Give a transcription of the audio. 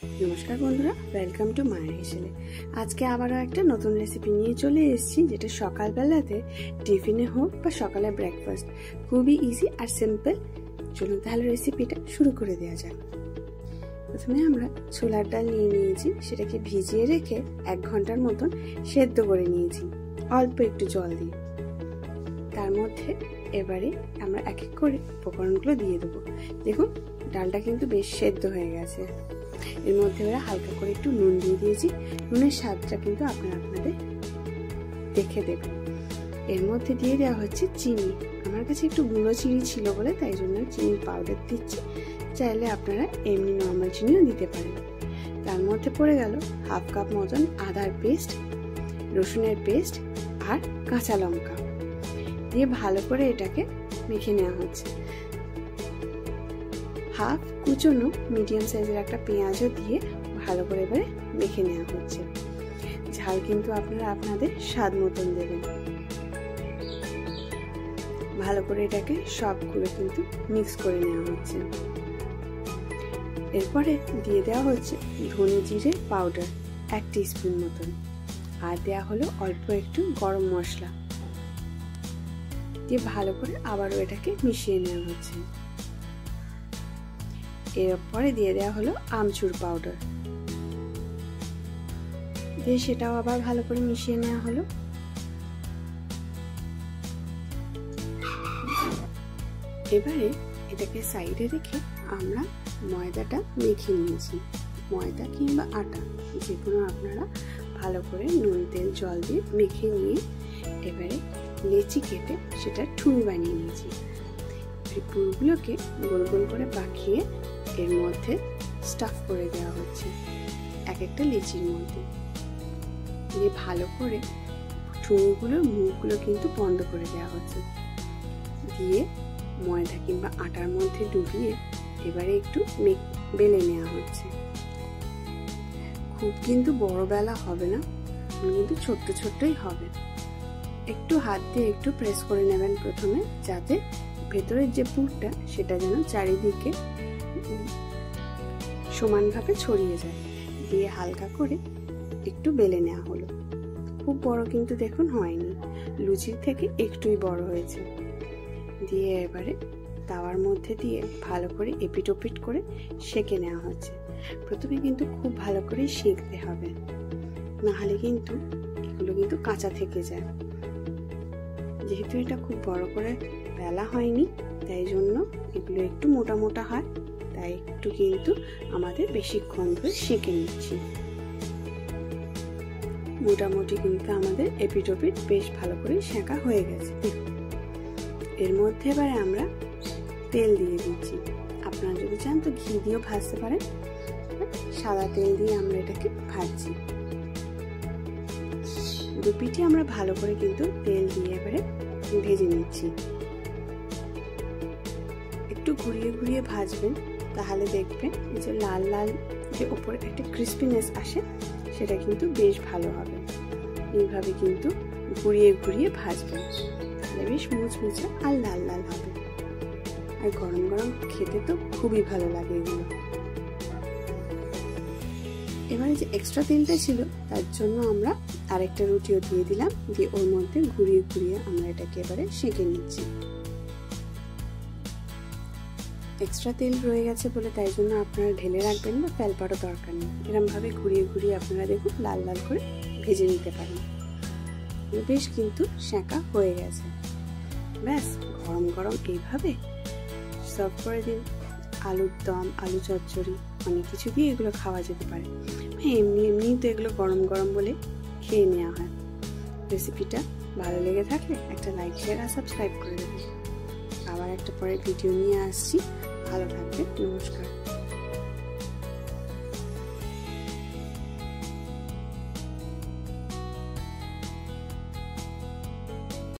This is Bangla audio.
নমস্কার বন্ধুরা, ওয়েলকাম টু মায়ের হেসেলে। আজকে আবারও একটা নতুন রেসিপি নিয়ে চলে এসেছি, যেটা সকালবেলাতে টিফিনে হোক বা সকালে ব্রেকফাস্ট খুবই ইজি আর সিম্পল। চলুন তাহলে রেসিপিটা শুরু করে দেওয়া যাক। প্রথমে আমরা ছোলার ডাল নিয়ে নিয়েছি, সেটাকে ভিজিয়ে রেখে 1 ঘন্টার মতন সেদ্ধ করে নিয়েছি অল্প একটু জল দিয়ে। তার মধ্যে এবারে আমরা এক এক করে উপকরণগুলো দিয়ে দেবো। দেখুন ডালটা কিন্তু বেশ সেদ্ধ হয়ে গেছে। এর মধ্যে এবার হালকা করে একটু নুন দিয়ে দিয়েছি। নুনের স্বাদটা কিন্তু আপনাদের দেখে দেবেন। এর মধ্যে দিয়ে দেওয়া হচ্ছে চিনি। আমার কাছে একটু গুঁড়ো চিনি ছিল বলে তাই জন্য চিনি পাউডার দিচ্ছি। চাইলে আপনারা এমনি নর্মাল চিনিও দিতে পারেন। তার মধ্যে পড়ে গেল 1/2 কাপ মতন আদার পেস্ট, রসুনের পেস্ট আর কাঁচা লঙ্কা দিয়ে ভালো করে এটাকে মেখে নেওয়া হচ্ছে। হাফ কুচনো মিডিয়াম সাইজের একটা পেঁয়াজও দিয়ে ভালো করে এবারে মেখে নেওয়া হচ্ছে। ঝাল কিন্তু আপনারা আপনাদের স্বাদ মতন দেবেন। ভালো করে এটাকে সবগুলো কিন্তু মিক্স করে নেওয়া হচ্ছে। এরপরে দিয়ে দেওয়া হচ্ছে ধনে জিরে পাউডার 1 টিস্পুন মতন, আর দেওয়া হলো অল্প একটু গরম মশলা দিয়ে ভালো করে আবারও এটাকে মিশিয়ে নেওয়া হচ্ছে। এরপরে দিয়ে দেওয়া হলো আমচুর পাউডার দিয়ে সেটাও আবার ভালো করে মিশিয়ে নেওয়া হলো। এবারে এটাকে সাইডে রেখে আমরা ময়দাটা মেখে নিয়েছি। ময়দা কিংবা আটা যে কোনো আপনারা ভালো করে নুন তেল জল দিয়ে মেখে নিয়ে এবারে লেচি কেটে সেটা ঠুনি বানিয়ে নিয়েছি। এই পুরগুলোকে গোল গোল করে পাকিয়ে এর মধ্যে স্টাফ করে দেওয়া হচ্ছে এক একটা লেচির মধ্যে। দিয়ে ভালো করে ঠুনিগুলোর মুখগুলো কিন্তু বন্ধ করে দেওয়া হচ্ছে। দিয়ে ময়দা কিংবা আটার মধ্যে ডুবিয়ে এবারে একটু বেলে নেওয়া হচ্ছে। খুব কিন্তু বড় বেলা হবে না, কিন্তু ছোট্ট ছোট্টই হবে। একটু হাত দিয়ে একটু প্রেস করে নেবেন প্রথমে, যাতে ভেতরের যে পুরটা সেটা যেন চারিদিকে সমানভাবে ছড়িয়ে যায়। দিয়ে হালকা করে একটু বেলে নেওয়া হলো। খুব বড় কিন্তু দেখুন হয়নি, লুচির থেকে একটুই বড় হয়েছে। দিয়ে এবারে তাওয়ার মধ্যে দিয়ে ভালো করে এপিট ওপিট করে সেঁকে নেওয়া হচ্ছে। প্রথমে কিন্তু খুব ভালো করে সেঁকতে হবে, নাহলে কিন্তু এগুলো কিন্তু কাঁচা থেকে যায়। যেহেতু এটা খুব বড় করে বেলা হয়নি তাই জন্য এগুলো একটু মোটা মোটা হয়, তাই একটু কিন্তু আমাদের বেশিক্ষণ ধরে সেঁকে নিচ্ছি। মোটামুটি কিন্তু আমাদের এপিট ওপিট বেশ ভালো করে সেঁকা হয়ে গেছে। এর মধ্যে এবারে আমরা তেল দিয়ে দিচ্ছি। আপনারা যদি চান তো ঘি দিয়েও ভাজতে পারেন, সাদা তেল দিয়ে আমরা এটাকে ভাজছি। দুপিঠে আমরা ভালো করে কিন্তু তেল দিয়ে এবারে ভেজে নিচ্ছি। একটু ঘুরিয়ে ঘুরিয়ে ভাজবেন, তাহলে দেখবেন যে লাল লাল যে ওপরে একটা ক্রিস্পিনেস আসে সেটা কিন্তু বেশ ভালো হবে। এইভাবে কিন্তু ঘুরিয়ে ঘুরিয়ে ভাজবেন, তাহলে বেশ মুচমুচে আর লাল লাল হবে। আর গরম গরম খেতে তো খুবই ভালো লাগে এগুলো। এবারে যে এক্সট্রা তেলটা ছিল তার জন্য আমরা আরেকটা রুটিও দিয়ে দিলাম, দিয়ে ওর মধ্যে ঘুরিয়ে ঘুরিয়ে আমরা এটাকে এবারে সেঁকে নিচ্ছি। এক্সট্রা তেল রয়ে গেছে বলে তাই জন্য আপনারা ঢেলে রাখবেন বা ফেলপারও দরকার নেই। এরমভাবে ঘুরিয়ে ঘুরিয়ে আপনারা দেখুন লাল লাল করে ভেজে নিতে পারেন। বেশ কিন্তু সেঁকা হয়ে গেছে। ব্যাস গরম গরম এইভাবে সার্ভ করে দিন। আলুর দম, আলু চচ্চড়ি অনেক কিছু দিয়ে এগুলো খাওয়া যেতে পারে। এমনি এমনি তো এগুলো গরম গরম বলে খেয়ে নেওয়া হয়। রেসিপিটা ভালো লেগে থাকলে একটা লাইক শেয়ার আর সাবস্ক্রাইব করে দেবেন। আবার একটা পরের ভিডিও নিয়ে আসছি। ভালো থাকবেন। নমস্কার।